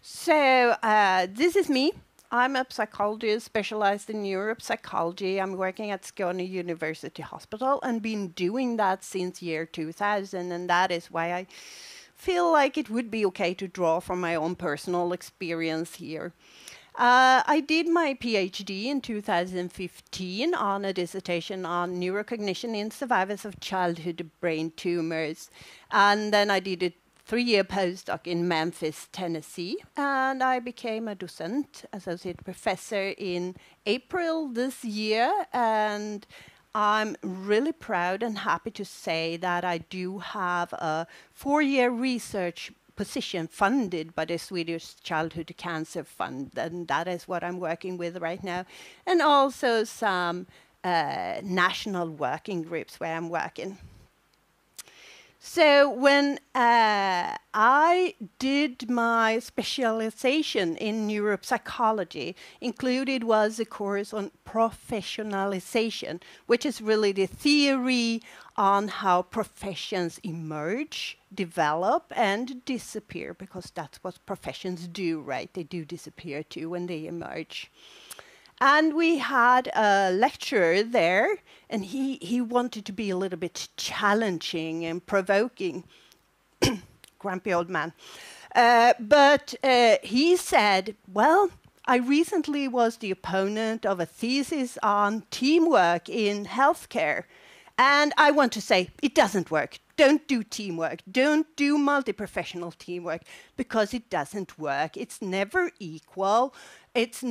This is me. I'm a psychologist specialized in neuropsychology. I'm working at Skåne University Hospital and been doing that since year 2000, and that is why I feel like it would be okay to draw from my own personal experience here. I did my Ph.D. in 2015 on a dissertation on neurocognition in survivors of childhood brain tumors. And then I did a 3-year postdoc in Memphis, Tennessee. And I became a docent, associate professor in April this year. And I'm really proud and happy to say that I do have a 4-year research position funded by the Swedish Childhood Cancer Fund, and that is what I'm working with right now, and also some national working groups where I'm working. So when I did my specialization in neuropsychology, included was a course on professionalization, which is really the theory on how professions emerge, develop, and disappear, because that's what professions do, right? They do disappear too when they emerge. And we had a lecturer there, and he wanted to be a little bit challenging and provoking. Grumpy old man. But he said, well, I recently was the opponent of a thesis on teamwork in healthcare. And I want to say, it doesn't work. Don't do teamwork. Don't do multi-professional teamwork, because it doesn't work. It's never equal. It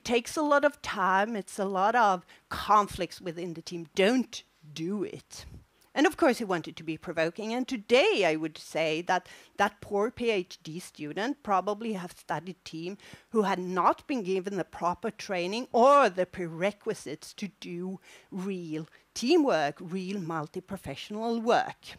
takes a lot of time. It's a lot of conflicts within the team. Don't do it. And of course, he wanted to be provoking. And today, I would say that that poor PhD student probably have studied team who had not been given the proper training or the prerequisites to do real teamwork, real multi-professional work.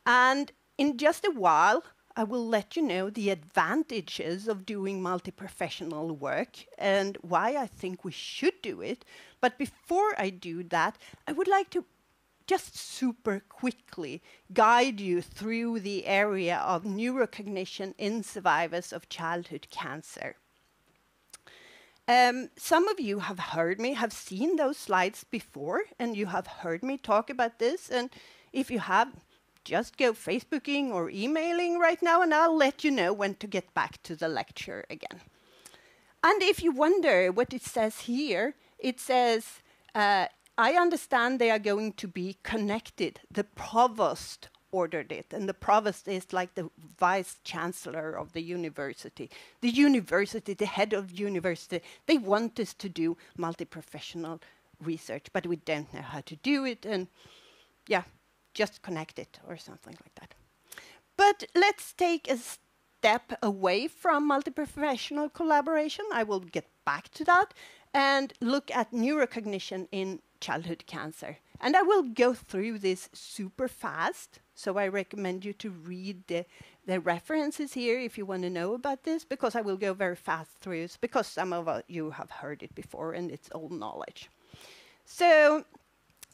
And in just a while, I will let you know the advantages of doing multi-professional work and why I think we should do it. But before I do that, I would like to just super quickly guide you through the area of neurocognition in survivors of childhood cancer. Some of you have heard me, have seen those slides before, and you have heard me talk about this. And if you have, just go Facebooking or emailing right now, and I'll let you know when to get back to the lecture again. And if you wonder what it says here, it says, I understand they are going to be connected. The provost ordered it, and the provost is like the vice chancellor of the university. The university, the head of the university, they want us to do multi-professional research, but we don't know how to do it, and yeah, just connect it or something like that. But let's take a step away from multi-professional collaboration. I will get back to that and look at neurocognition in childhood cancer. And I will go through this super fast, so I recommend you to read the references here if you want to know about this, because I will go very fast through it, because some of you have heard it before and it's old knowledge. So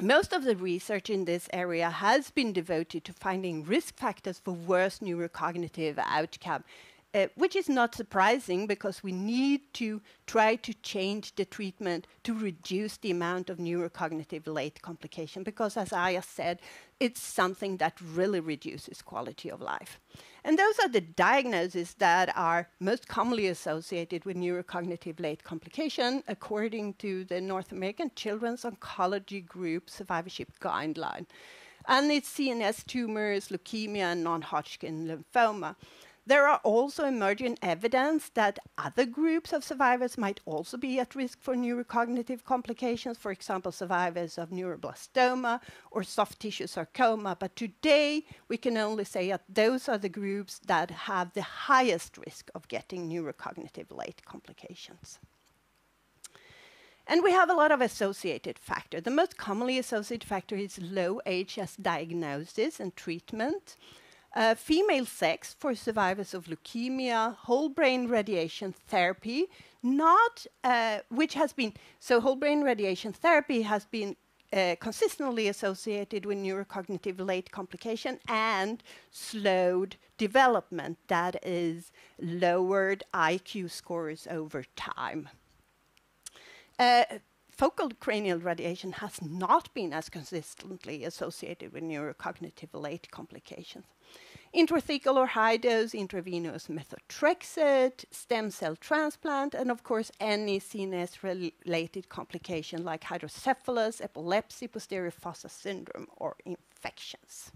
most of the research in this area has been devoted to finding risk factors for worse neurocognitive outcome, which is not surprising, because we need to try to change the treatment to reduce the amount of neurocognitive late complication, because as I said, it's something that really reduces quality of life. And those are the diagnoses that are most commonly associated with neurocognitive late complication, according to the North American Children's Oncology Group Survivorship Guideline. And it's CNS tumors, leukemia, and non-Hodgkin lymphoma. There are also emerging evidence that other groups of survivors might also be at risk for neurocognitive complications, for example, survivors of neuroblastoma or soft tissue sarcoma. But today, we can only say that those are the groups that have the highest risk of getting neurocognitive late complications. And we have a lot of associated factors. The most commonly associated factor is low HS diagnosis and treatment. Female sex for survivors of leukemia, whole brain radiation therapy, whole brain radiation therapy has been consistently associated with neurocognitive late complication and slowed development, that is, lowered IQ scores over time. Focal cranial radiation has not been as consistently associated with neurocognitive late complications. Intrathecal or high-dose intravenous methotrexate, stem cell transplant, and of course any CNS-related complication like hydrocephalus, epilepsy, posterior fossa syndrome, or infections.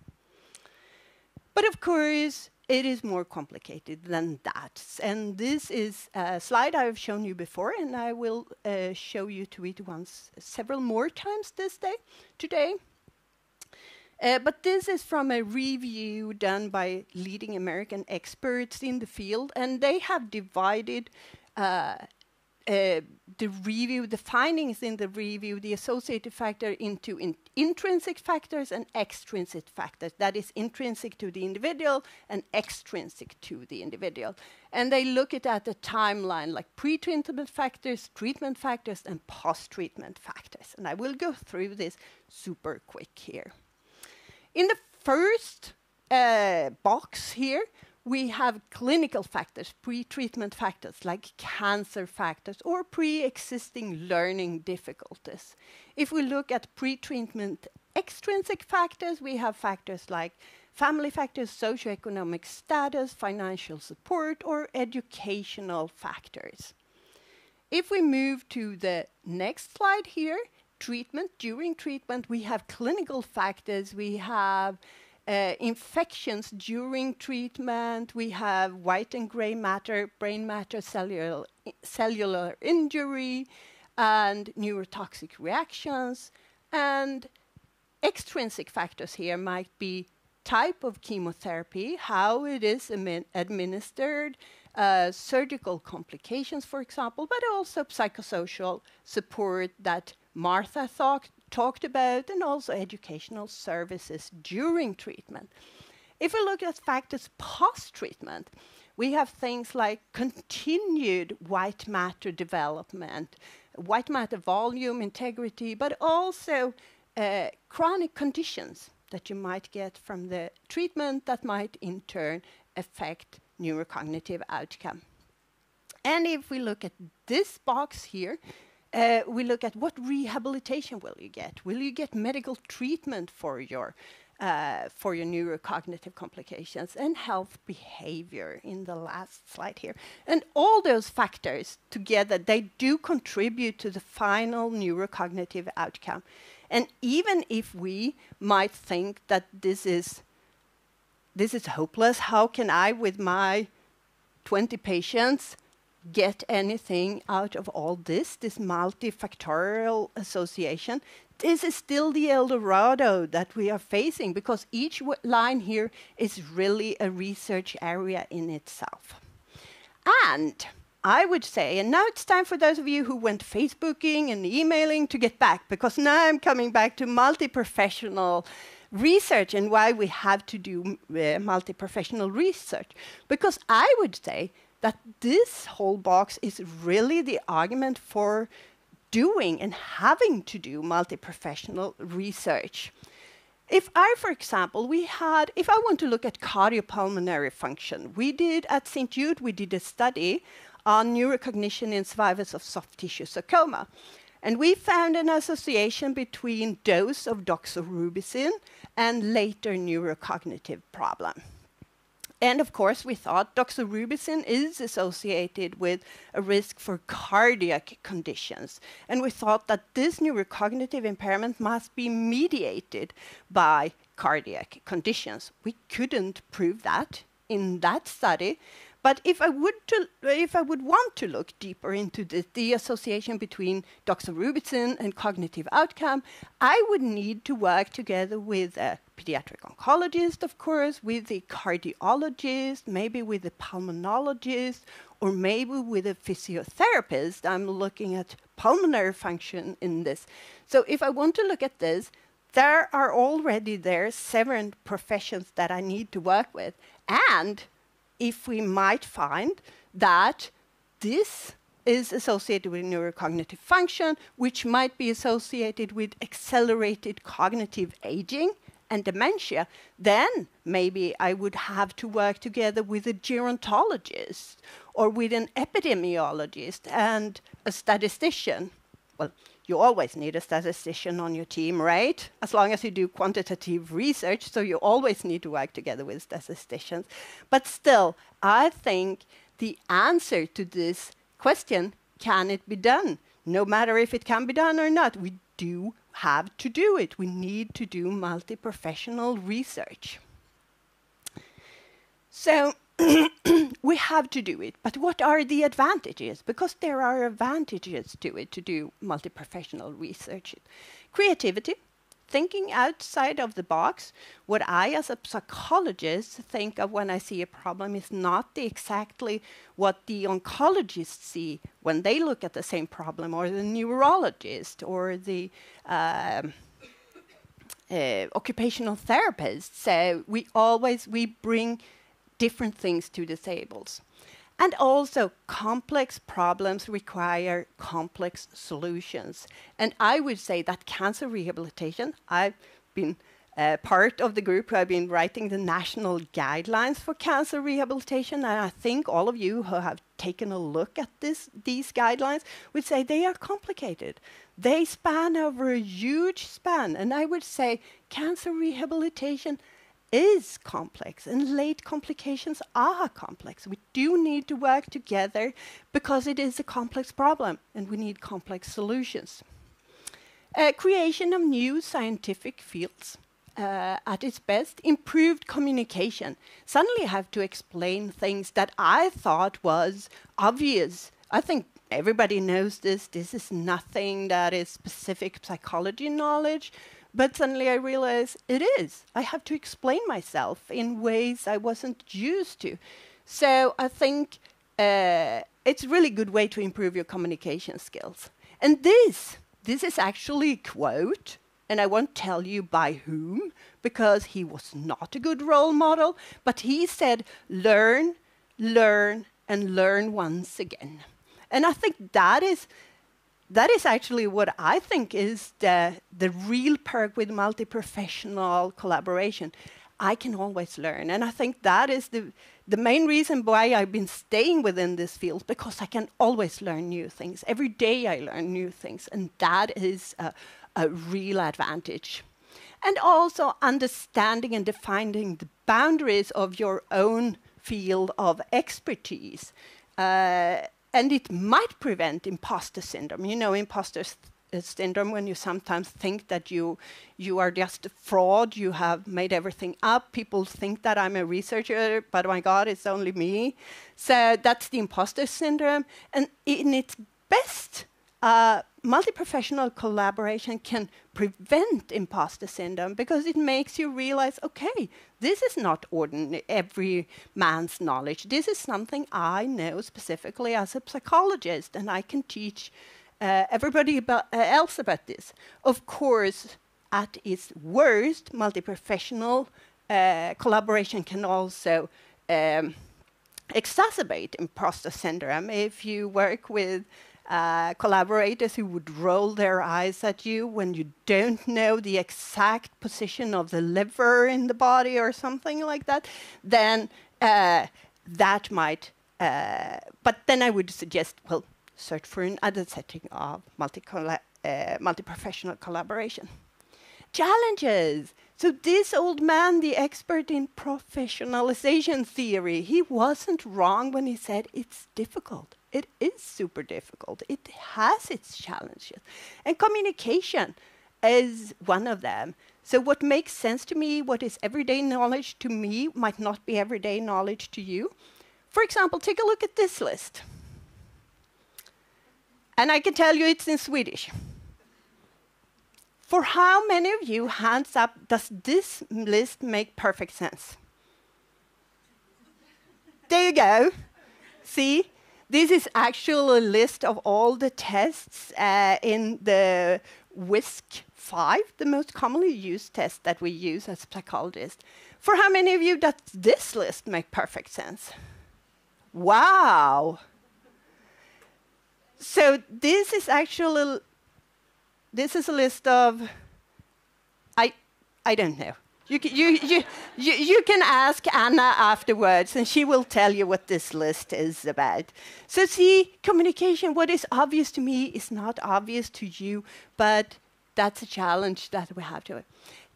But of course, it is more complicated than that. And this is a slide I have shown you before, and I will show you to it several more times today. But this is from a review done by leading American experts in the field, and they have divided the findings in the review, the associated factor, into intrinsic factors and extrinsic factors. That is intrinsic to the individual and extrinsic to the individual. And they look at the timeline, like pre-treatment factors, treatment factors, and post-treatment factors. And I will go through this super quick here. In the first box here, we have clinical factors, pre-treatment factors like cancer factors or pre-existing learning difficulties. If we look at pre-treatment extrinsic factors, we have factors like family factors, socioeconomic status, financial support, or educational factors. If we move to the next slide here, treatment, during treatment, we have clinical factors, we have infections during treatment, we have white and gray matter, brain matter, cellular injury, and neurotoxic reactions. And extrinsic factors here might be type of chemotherapy, how it is administered, surgical complications, for example, but also psychosocial support that Martha talked about, and also educational services during treatment. If we look at factors post-treatment, we have things like continued white matter development, white matter volume, integrity, but also chronic conditions that you might get from the treatment that might in turn affect neurocognitive outcome. And if we look at this box here, we look at what rehabilitation will you get? Will you get medical treatment for your neurocognitive complications, and health behavior in the last slide here? And all those factors together, they do contribute to the final neurocognitive outcome. And even if we might think that this is hopeless, how can I, with my 20 patients, get anything out of all this multifactorial association? This is still the El Dorado that we are facing, because each line here is really a research area in itself. And I would say, and now it's time for those of you who went Facebooking and emailing to get back, because now I'm coming back to multi-professional research and why we have to do multi-professional research. Because I would say that this whole box is really the argument for doing and having to do multi-professional research. If I, for example, if I want to look at cardiopulmonary function, we did at St. Jude, we did a study on neurocognition in survivors of soft tissue sarcoma. And we found an association between dose of doxorubicin and later neurocognitive problem. And of course, we thought doxorubicin is associated with a risk for cardiac conditions. And we thought that this neurocognitive impairment must be mediated by cardiac conditions. We couldn't prove that in that study. But if I would want to look deeper into the association between doxorubicin and cognitive outcome, I would need to work together with a pediatric oncologist, of course, with the cardiologist, maybe with the pulmonologist, or maybe with a physiotherapist. I'm looking at pulmonary function in this. So if I want to look at this, there are already several professions that I need to work with. And if we might find that this is associated with neurocognitive function, which might be associated with accelerated cognitive aging and dementia, then maybe I would have to work together with a gerontologist or with an epidemiologist and a statistician. Well, you always need a statistician on your team, right? As long as you do quantitative research, so you always need to work together with statisticians. But still, I think the answer to this question, can it be done? No matter if it can be done or not, we do have to do it. We need to do multi-professional research. So we have to do it, but what are the advantages? Because there are advantages to it, to do multi-professional research. Creativity, thinking outside of the box. What I, as a psychologist, think of when I see a problem is not exactly what the oncologists see when they look at the same problem, or the neurologist, or the occupational therapist. So we bring different things to the tables. And also, complex problems require complex solutions. And I would say that cancer rehabilitation, I've been part of the group who have been writing the national guidelines for cancer rehabilitation, and I think all of you who have taken a look at these guidelines would say they are complicated. They span over a huge span, and I would say cancer rehabilitation is complex, and late complications are complex. We do need to work together because it is a complex problem, and we need complex solutions. Creation of new scientific fields. At its best, improved communication. Suddenly I have to explain things that I thought was obvious. I think everybody knows this. This is nothing that is specific psychology knowledge. But suddenly I realize it is. I have to explain myself in ways I wasn't used to. So I think it's a really good way to improve your communication skills. And this is actually a quote, and I won't tell you by whom, because he was not a good role model, but he said, learn, learn, and learn once again. And I think that is actually what I think is the real perk with multi-professional collaboration. I can always learn. And I think that is the main reason why I've been staying within this field, because I can always learn new things. Every day I learn new things, and that is a real advantage. And also understanding and defining the boundaries of your own field of expertise. And it might prevent imposter syndrome. You know, imposter syndrome, when you sometimes think that you are just a fraud, you have made everything up. People think that I'm a researcher, but oh my God, it's only me. So that's the imposter syndrome. And in its best, multi-professional collaboration can prevent imposter syndrome, because it makes you realize, okay, this is not ordinary, every man's knowledge. This is something I know specifically as a psychologist, and I can teach everybody else about this. Of course, at its worst, multi-professional collaboration can also exacerbate imposter syndrome. If you work with collaborators who would roll their eyes at you when you don't know the exact position of the liver in the body or something like that, then that might, but then I would suggest, well, search for another setting of multi-professional collaboration. Challenges. So this old man, the expert in professionalization theory, he wasn't wrong when he said it's difficult. It is super difficult. It has its challenges. And communication is one of them. So what makes sense to me, what is everyday knowledge to me, might not be everyday knowledge to you. For example, take a look at this list. And I can tell you it's in Swedish. For how many of you, hands up, does this list make perfect sense? There you go. See? This is actually a list of all the tests in the WISC-5, the most commonly used test that we use as psychologists. For how many of you does this list make perfect sense? Wow! So this is actually, this is a list of, I don't know. You can ask Anna afterwards, and she will tell you what this list is about. So see, communication, what is obvious to me is not obvious to you, but that's a challenge that we have to.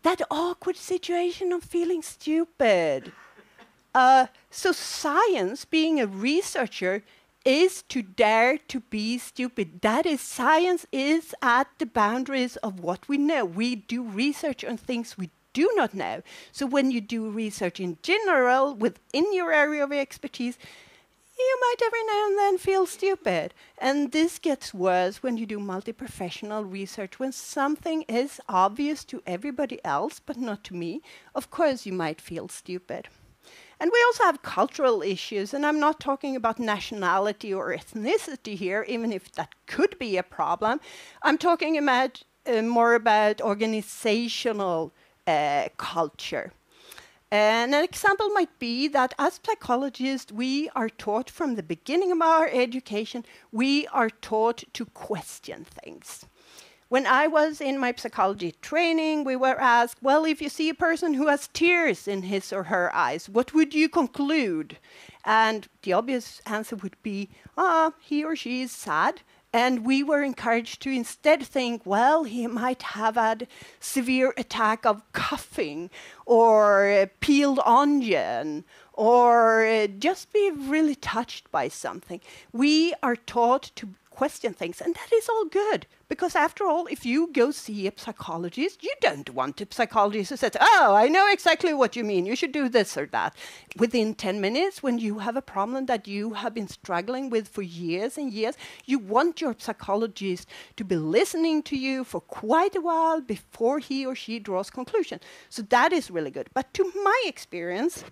That awkward situation of feeling stupid. So science, being a researcher, is to dare to be stupid. That is, science is at the boundaries of what we know. We do research on things we do not know. So when you do research in general within your area of expertise, you might every now and then feel stupid. And this gets worse when you do multi-professional research. When something is obvious to everybody else, but not to me, of course you might feel stupid. And we also have cultural issues, and I'm not talking about nationality or ethnicity here, even if that could be a problem. I'm talking about more about organizational culture. And an example might be that as psychologists, we are taught from the beginning of our education, we are taught to question things. When I was in my psychology training, we were asked, well, if you see a person who has tears in his or her eyes, what would you conclude? And the obvious answer would be, he or she is sad. And we were encouraged to instead think, well, he might have had severe attack of coughing or peeled onion or just be really touched by something. We are taught to question things, and that is all good. Because after all, if you go see a psychologist, you don't want a psychologist who says, oh, I know exactly what you mean. You should do this or that. Within 10 minutes, when you have a problem that you have been struggling with for years and years, you want your psychologist to be listening to you for quite a while before he or she draws conclusion. So that is really good. But to my experience,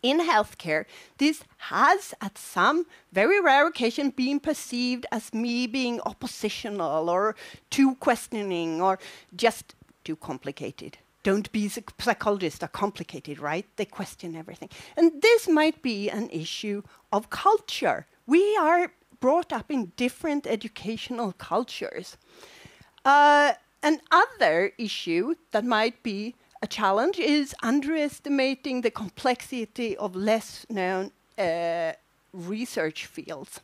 in healthcare, this has, at some very rare occasion, been perceived as me being oppositional or too questioning or just too complicated. Don't be psychologists are complicated, right? They question everything. And this might be an issue of culture. We are brought up in different educational cultures. Another issue that might be a challenge is underestimating the complexity of less known research fields.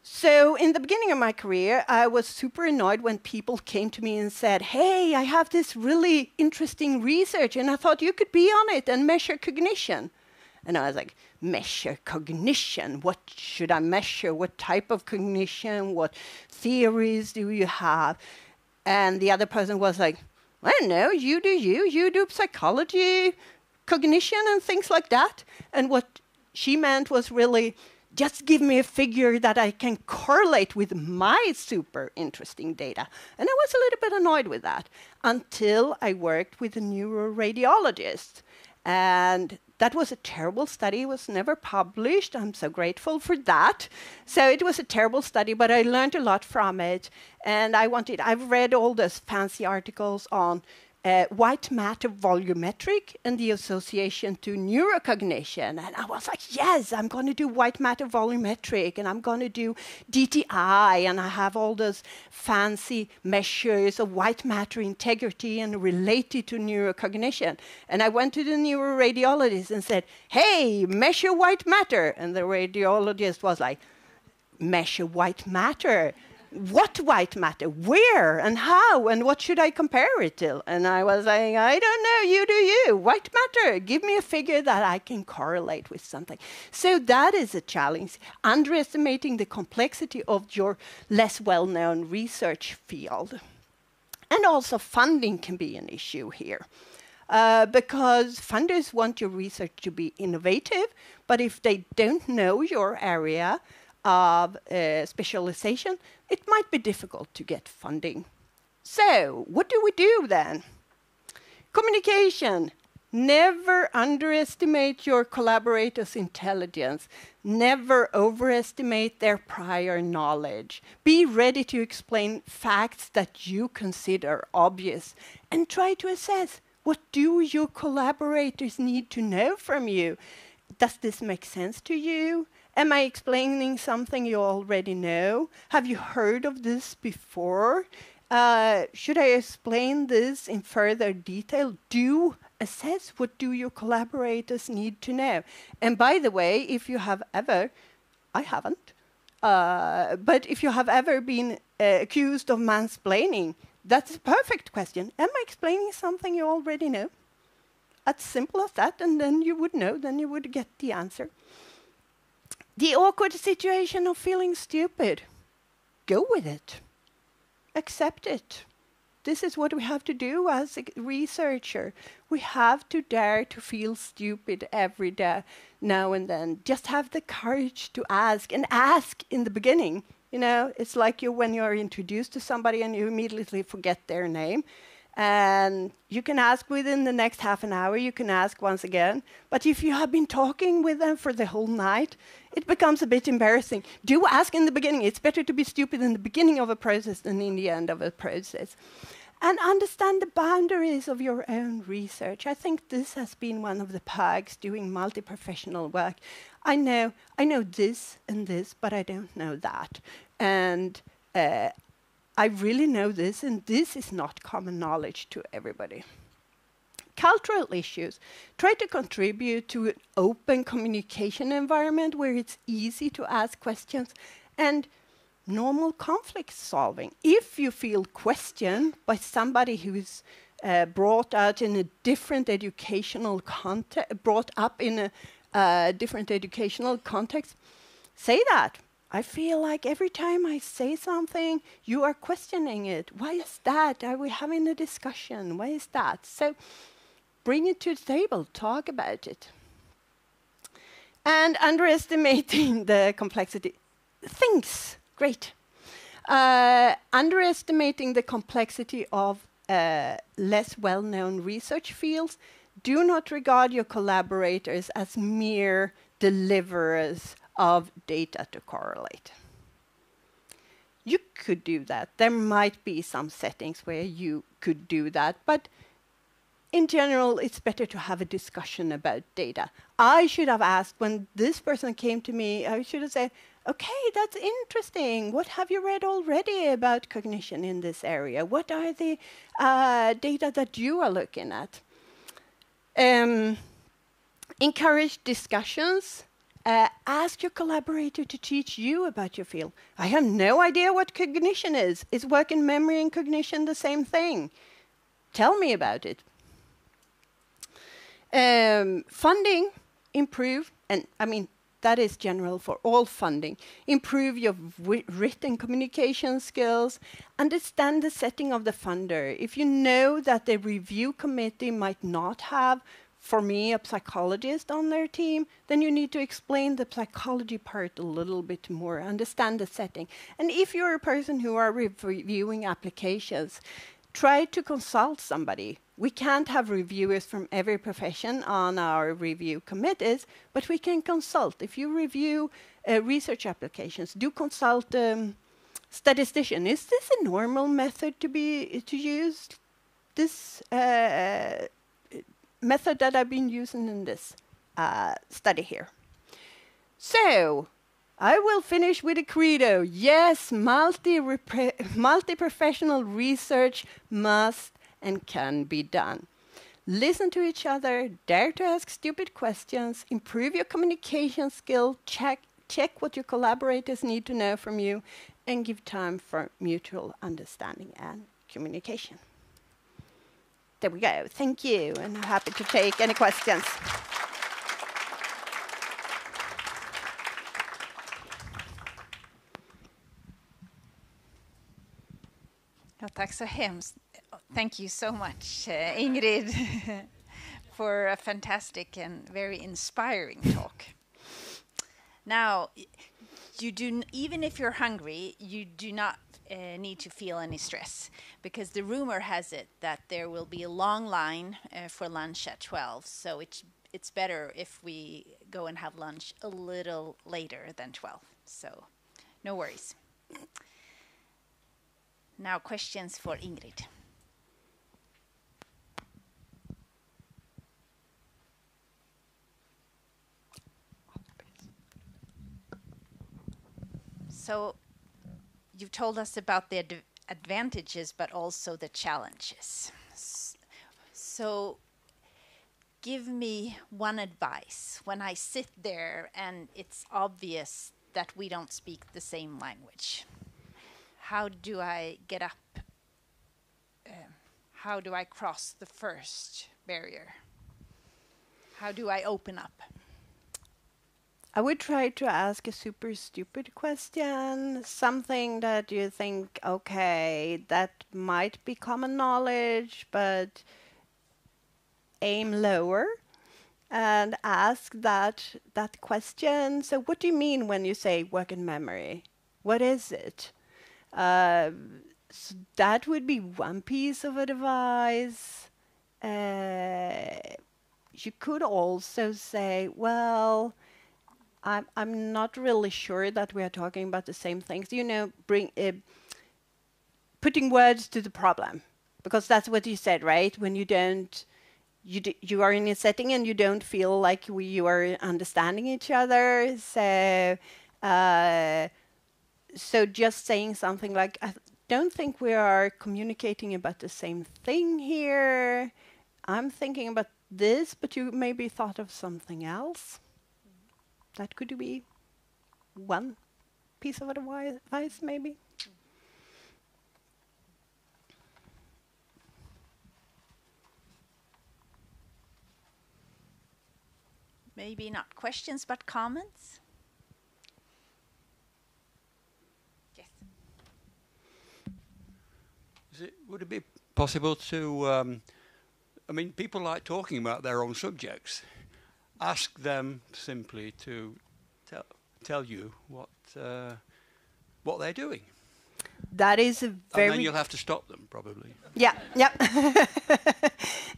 So in the beginning of my career, I was super annoyed when people came to me and said, hey, I have this really interesting research, and I thought you could be on it and measure cognition. And I was like, measure cognition? What should I measure? What type of cognition? What theories do you have? And the other person was like, I don't know, you do psychology, cognition, and things like that. And what she meant was really, just give me a figure that I can correlate with my super interesting data. And I was a little bit annoyed with that until I worked with a neuroradiologist. And that was a terrible study. It was never published. I'm so grateful for that. So it was a terrible study, but I learned a lot from it. And I've read all those fancy articles on white matter volumetric and the association to neurocognition. And I was like, yes, I'm going to do white matter volumetric, and I'm going to do DTI, and I have all those fancy measures of white matter integrity and related to neurocognition. And I went to the neuroradiologist and said, hey, measure white matter. And the radiologist was like, measure white matter? What white matter? Where and how? And what should I compare it to? And I was like, I don't know, you do you. White matter. Give me a figure that I can correlate with something. So that is a challenge, underestimating the complexity of your less well-known research field. And also funding can be an issue here. Because funders want your research to be innovative, but if they don't know your area of specialization, it might be difficult to get funding. So, what do we do then? Communication. Never underestimate your collaborators' intelligence. Never overestimate their prior knowledge. Be ready to explain facts that you consider obvious, and try to assess, what do your collaborators need to know from you? Does this make sense to you? Am I explaining something you already know? Have you heard of this before? Should I explain this in further detail? Do assess what do your collaborators need to know. And by the way, if you have ever, I haven't, but if you have ever been accused of mansplaining, that's a perfect question. Am I explaining something you already know? As simple as that, and then you would know, then you would get the answer. The awkward situation of feeling stupid. Go with it. Accept it. This is what we have to do as a researcher. We have to dare to feel stupid every day, now and then. Just have the courage to ask, and ask in the beginning. You know, it's like when you're introduced to somebody and you immediately forget their name. And you can ask within the next half an hour, you can ask once again. But if you have been talking with them for the whole night, it becomes a bit embarrassing. Do ask in the beginning. It's better to be stupid in the beginning of a process than in the end of a process. And understand the boundaries of your own research. I think this has been one of the perks doing multi-professional work. I know this and this, but I don't know that. And I really know this, and this is not common knowledge to everybody. Cultural issues. Try to contribute to an open communication environment where it's easy to ask questions, and normal conflict solving. If you feel questioned by somebody who is brought out in a different educational context, brought up in a different educational context, say that. I feel like every time I say something, you are questioning it. Why is that? Are we having a discussion? Why is that? So bring it to the table, talk about it. And underestimating the complexity. Things, great. Underestimating the complexity of less well-known research fields. Do not regard your collaborators as mere deliverers of data to correlate. You could do that. There might be some settings where you could do that, but in general, it's better to have a discussion about data. I should have asked when this person came to me, I should have said, okay, that's interesting. What have you read already about cognition in this area? What are the data that you are looking at? Encourage discussions. Ask your collaborator to teach you about your field. I have no idea what cognition is. Is working memory and cognition the same thing? Tell me about it. Funding, improve, and I mean, that is general for all funding. Improve your written communication skills. Understand the setting of the funder. If you know that the review committee might not have, for me, a psychologist on their team, then you need to explain the psychology part a little bit more, understand the setting. And if you're a person who are reviewing applications, try to consult somebody. We can't have reviewers from every profession on our review committees, but we can consult. If you review research applications, do consult statistician. Is this a normal method to use? This method that I've been using in this study here. So, I will finish with a credo. Yes, multi-professional research must and can be done. Listen to each other, dare to ask stupid questions, improve your communication skill, check what your collaborators need to know from you, and give time for mutual understanding and communication. There we go. Thank you, and I'm happy to take any questions. Ja, tack så hemskt. Thank you so much, Ingrid, for a fantastic and very inspiring talk. Now, even if you're hungry, you do not need to feel any stress, because the rumor has it that there will be a long line for lunch at 12. So it's better if we go and have lunch a little later than 12. So no worries. Now questions for Ingrid. So you've told us about the advantages, but also the challenges. So give me one advice when I sit there and it's obvious that we don't speak the same language. How do I get up? How do I cross the first barrier? How do I open up? I would try to ask a super stupid question, something that you think, okay, that might be common knowledge, but aim lower and ask that question. So what do you mean when you say working memory? What is it? So that would be one piece of advice. You could also say, well, I'm not really sure that we are talking about the same things. You know, putting words to the problem, because that's what you said, right? When you are in a setting and you don't feel like you are understanding each other. So just saying something like, I don't think we are communicating about the same thing here. I'm thinking about this, but you maybe thought of something else. That could be one piece of advice, maybe. Maybe not questions, but comments? Yes. Would it be possible to, I mean, people like talking about their own subjects. Ask them simply to tell you what they're doing. That is a very... And then you'll have to stop them, probably. Yeah.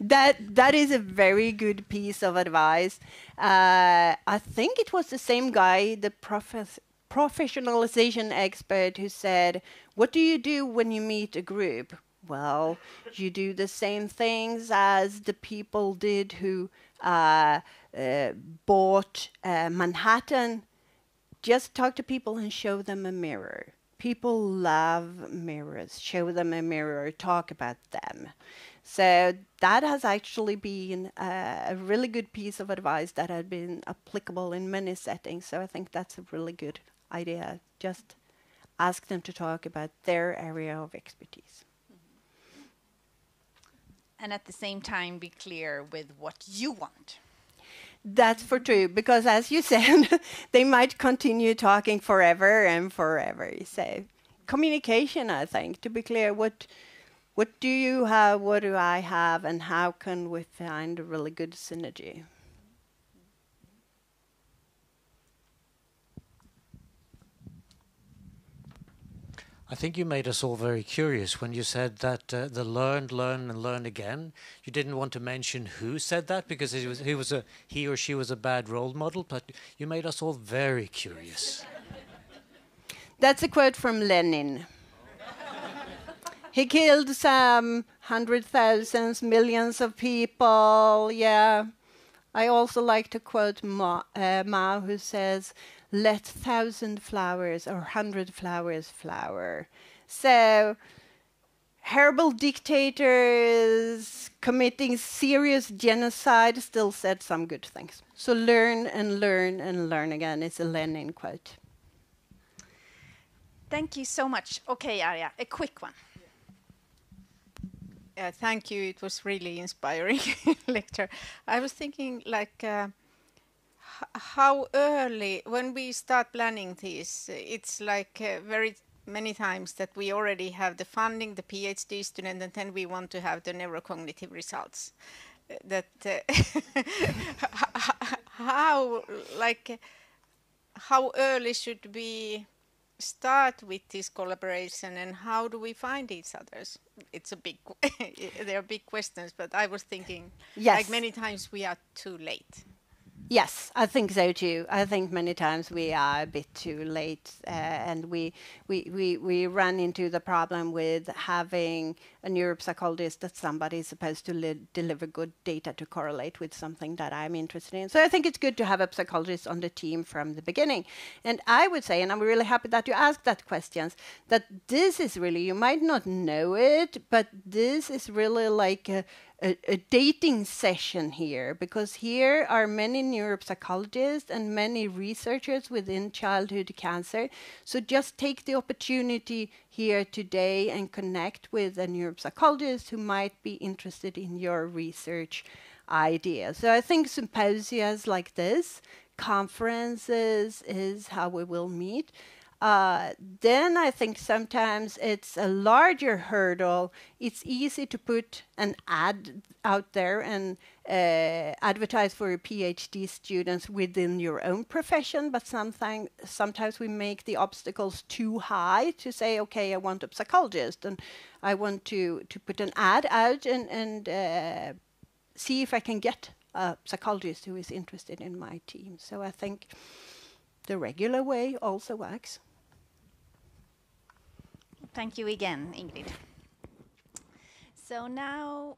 That is a very good piece of advice. I think it was the same guy, the professionalization expert, who said, what do you do when you meet a group? Well, you do the same things as the people did who bought Manhattan. Just talk to people and show them a mirror. People love mirrors. Show them a mirror, talk about them. So that has actually been a really good piece of advice that had been applicable in many settings. So I think that's a really good idea. Just ask them to talk about their area of expertise. And at the same time, be clear with what you want. That's for true, because as you said, they might continue talking forever and forever. So communication, I think, to be clear, what do you have, what do I have, and how can we find a really good synergy? I think you made us all very curious when you said that the learn, and learn again. You didn't want to mention who said that because he or she was a bad role model, but you made us all very curious. That's a quote from Lenin. He killed some 100,000, millions of people. Yeah. I also like to quote Mao, who says, let 1,000 flowers or 100 flowers flower. So horrible dictators committing serious genocide still said some good things. So learn and learn and learn again. It's a Lenin quote. Thank you so much. Okay, Arja, a quick one. Thank you. It was really inspiring lecture. I was thinking, like, how early, when we start planning this, it's like very many times that we already have the funding, the Ph.D. student, and then we want to have the neurocognitive results. How early should we start with this collaboration, and how do we find each others? It's a big, there are big questions, but I was thinking, like many times we are too late. Yes, I think so too. I think many times we are a bit too late, and we run into the problem with having a neuropsychologist, that somebody is supposed to deliver good data to correlate with something that I'm interested in. So I think it's good to have a psychologist on the team from the beginning. And I would say, and I'm really happy that you asked that question, that this is really, you might not know it, but this is really like a dating session here, because here are many neuropsychologists and many researchers within childhood cancer. So just take the opportunity here today and connect with a neuropsychologist who might be interested in your research idea. So I think symposiums like this, conferences, is how we will meet. Then I think sometimes it's a larger hurdle. It's easy to put an ad out there and advertise for your PhD students within your own profession, but sometimes we make the obstacles too high to say, okay, I want a psychologist and I want to put an ad out and see if I can get a psychologist who is interested in my team. So I think the regular way also works. Thank you again, Ingrid. So now